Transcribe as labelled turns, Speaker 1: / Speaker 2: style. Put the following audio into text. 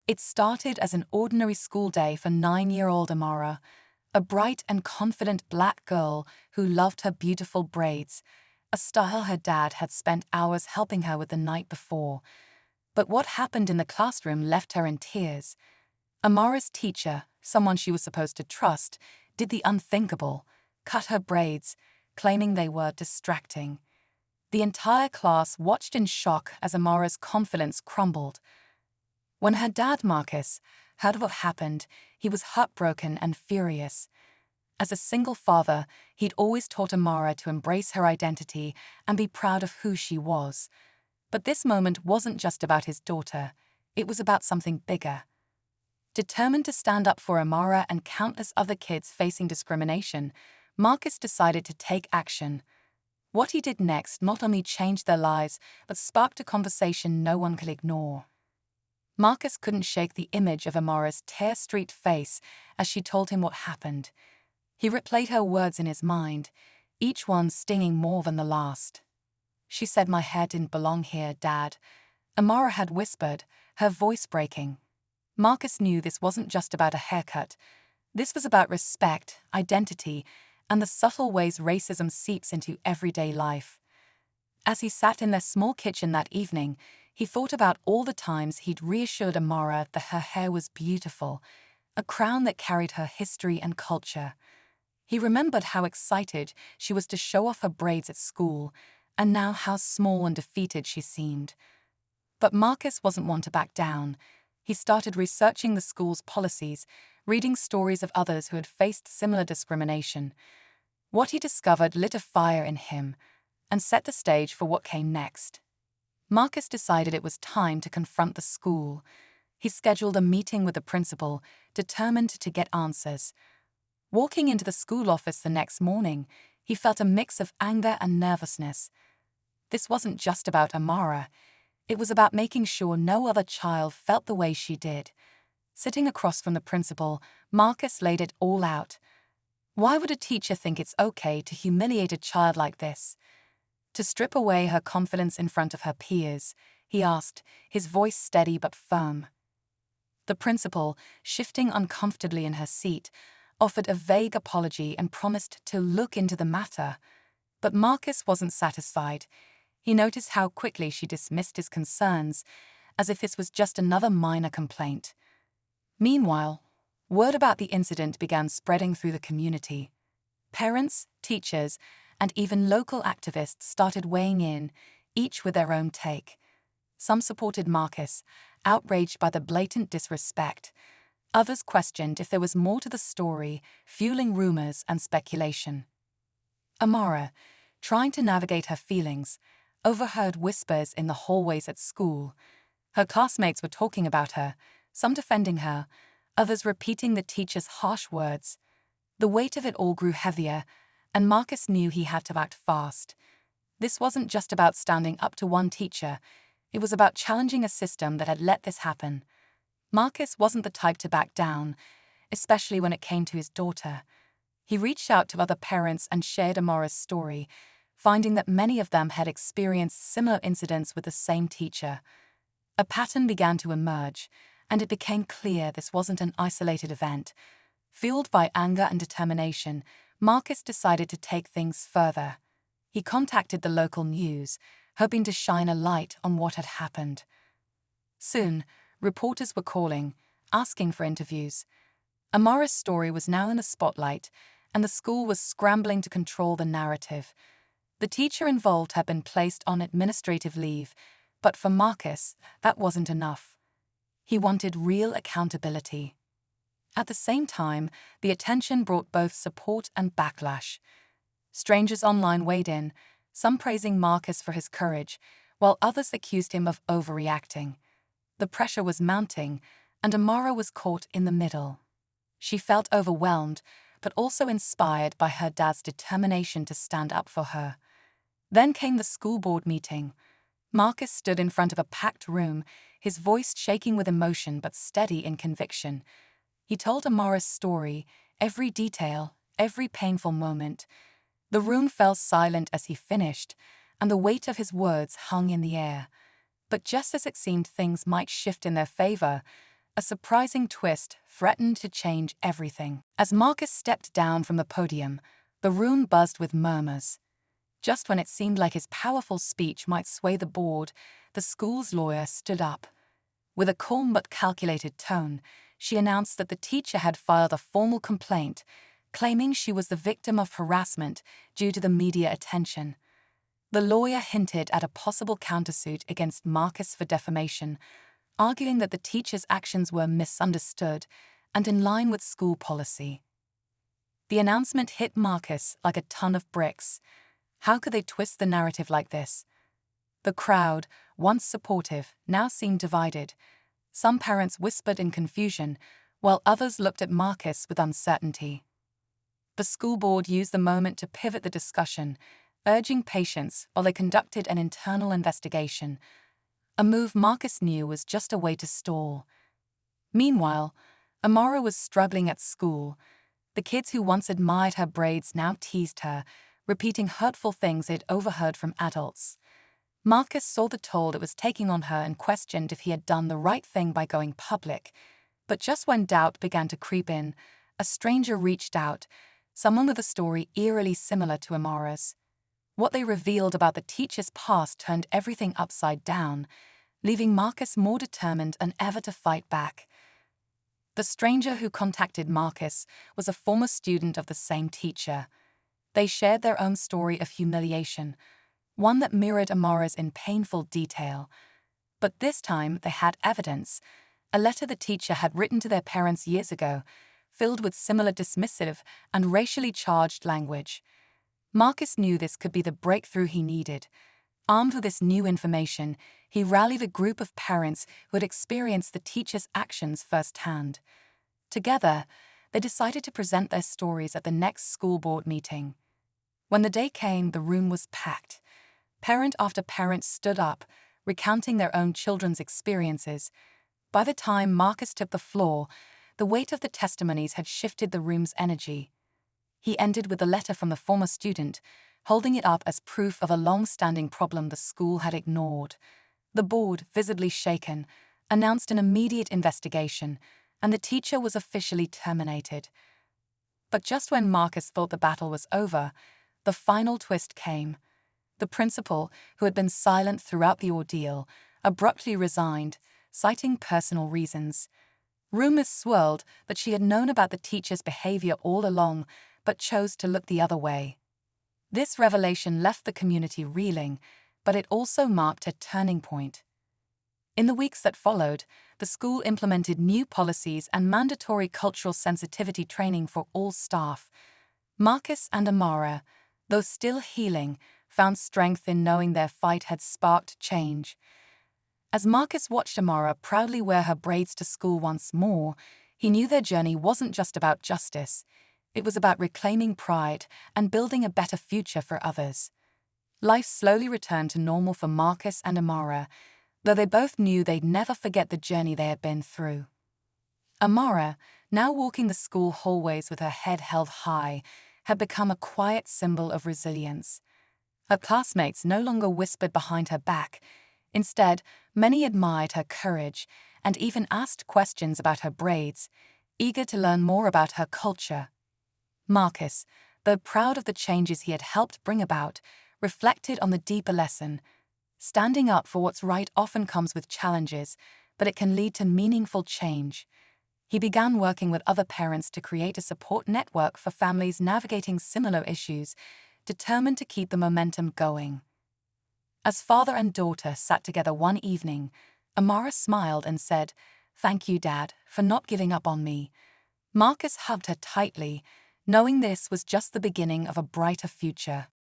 Speaker 1: It started as an ordinary school day for 9-year-old Amara, a bright and confident black girl who loved her beautiful braids, a style her dad had spent hours helping her with the night before. But what happened in the classroom left her in tears. Amara's teacher, someone she was supposed to trust, did the unthinkable, cut her braids, claiming they were distracting. The entire class watched in shock as Amara's confidence crumbled. When her dad, Marcus, heard of what happened, he was heartbroken and furious. As a single father, he'd always taught Amara to embrace her identity and be proud of who she was. But this moment wasn't just about his daughter, it was about something bigger. Determined to stand up for Amara and countless other kids facing discrimination, Marcus decided to take action. What he did next not only changed their lives, but sparked a conversation no one could ignore. Marcus couldn't shake the image of Amara's tear-streaked face as she told him what happened. He replayed her words in his mind, each one stinging more than the last. "She said my hair didn't belong here, Dad," Amara had whispered, her voice breaking. Marcus knew this wasn't just about a haircut. This was about respect, identity, and the subtle ways racism seeps into everyday life. As he sat in their small kitchen that evening, he thought about all the times he'd reassured Amara that her hair was beautiful, a crown that carried her history and culture. He remembered how excited she was to show off her braids at school, and now how small and defeated she seemed. But Marcus wasn't one to back down. He started researching the school's policies, reading stories of others who had faced similar discrimination. What he discovered lit a fire in him and set the stage for what came next. Marcus decided it was time to confront the school. He scheduled a meeting with the principal, determined to get answers. Walking into the school office the next morning, he felt a mix of anger and nervousness. This wasn't just about Amara. It was about making sure no other child felt the way she did. Sitting across from the principal, Marcus laid it all out. Why would a teacher think it's okay to humiliate a child like this? To strip away her confidence in front of her peers, he asked, his voice steady but firm. The principal, shifting uncomfortably in her seat, offered a vague apology and promised to look into the matter. But Marcus wasn't satisfied. He noticed how quickly she dismissed his concerns, as if this was just another minor complaint. Meanwhile, word about the incident began spreading through the community. Parents, teachers, and even local activists started weighing in, each with their own take. Some supported Marcus, outraged by the blatant disrespect. Others questioned if there was more to the story, fueling rumors and speculation. Amara, trying to navigate her feelings, overheard whispers in the hallways at school. Her classmates were talking about her, some defending her, others repeating the teacher's harsh words. The weight of it all grew heavier, and Marcus knew he had to act fast. This wasn't just about standing up to one teacher, it was about challenging a system that had let this happen. Marcus wasn't the type to back down, especially when it came to his daughter. He reached out to other parents and shared Amara's story, finding that many of them had experienced similar incidents with the same teacher. A pattern began to emerge, and it became clear this wasn't an isolated event. Fueled by anger and determination, Marcus decided to take things further. He contacted the local news, hoping to shine a light on what had happened. Soon, reporters were calling, asking for interviews. Amara's story was now in the spotlight, and the school was scrambling to control the narrative. The teacher involved had been placed on administrative leave, but for Marcus, that wasn't enough. He wanted real accountability. At the same time, the attention brought both support and backlash. Strangers online weighed in, some praising Marcus for his courage, while others accused him of overreacting. The pressure was mounting, and Amara was caught in the middle. She felt overwhelmed, but also inspired by her dad's determination to stand up for her. Then came the school board meeting. Marcus stood in front of a packed room, his voice shaking with emotion but steady in conviction. He told Amara's story, every detail, every painful moment. The room fell silent as he finished, and the weight of his words hung in the air. But just as it seemed things might shift in their favor, a surprising twist threatened to change everything. As Marcus stepped down from the podium, the room buzzed with murmurs. Just when it seemed like his powerful speech might sway the board, the school's lawyer stood up. With a calm but calculated tone, she announced that the teacher had filed a formal complaint, claiming she was the victim of harassment due to the media attention. The lawyer hinted at a possible countersuit against Marcus for defamation, arguing that the teacher's actions were misunderstood and in line with school policy. The announcement hit Marcus like a ton of bricks. How could they twist the narrative like this? The crowd, once supportive, now seemed divided. Some parents whispered in confusion, while others looked at Marcus with uncertainty. The school board used the moment to pivot the discussion, urging patience while they conducted an internal investigation, a move Marcus knew was just a way to stall. Meanwhile, Amara was struggling at school. The kids who once admired her braids now teased her, repeating hurtful things they'd overheard from adults. Marcus saw the toll it was taking on her and questioned if he had done the right thing by going public. But just when doubt began to creep in, a stranger reached out, someone with a story eerily similar to Amara's. What they revealed about the teacher's past turned everything upside down, leaving Marcus more determined than ever to fight back. The stranger who contacted Marcus was a former student of the same teacher. They shared their own story of humiliation, one that mirrored Amara's in painful detail. But this time they had evidence, a letter the teacher had written to their parents years ago, filled with similar dismissive and racially charged language. Marcus knew this could be the breakthrough he needed. Armed with this new information, he rallied a group of parents who had experienced the teacher's actions firsthand. Together, they decided to present their stories at the next school board meeting. When the day came, the room was packed. Parent after parent stood up, recounting their own children's experiences. By the time Marcus took the floor, the weight of the testimonies had shifted the room's energy. He ended with a letter from the former student, holding it up as proof of a long-standing problem the school had ignored. The board, visibly shaken, announced an immediate investigation, and the teacher was officially terminated. But just when Marcus thought the battle was over, the final twist came. The principal, who had been silent throughout the ordeal, abruptly resigned, citing personal reasons. Rumors swirled that she had known about the teacher's behavior all along, but chose to look the other way. This revelation left the community reeling, but it also marked a turning point. In the weeks that followed, the school implemented new policies and mandatory cultural sensitivity training for all staff. Marcus and Amara, though still healing, found strength in knowing their fight had sparked change. As Marcus watched Amara proudly wear her braids to school once more, he knew their journey wasn't just about justice. It was about reclaiming pride and building a better future for others. Life slowly returned to normal for Marcus and Amara, though they both knew they'd never forget the journey they had been through. Amara, now walking the school hallways with her head held high, had become a quiet symbol of resilience. Her classmates no longer whispered behind her back. Instead, many admired her courage and even asked questions about her braids, eager to learn more about her culture. Marcus, though proud of the changes he had helped bring about, reflected on the deeper lesson. Standing up for what's right often comes with challenges, but it can lead to meaningful change. He began working with other parents to create a support network for families navigating similar issues, determined to keep the momentum going. As father and daughter sat together one evening, Amara smiled and said, "Thank you, Dad, for not giving up on me." Marcus hugged her tightly, knowing this was just the beginning of a brighter future.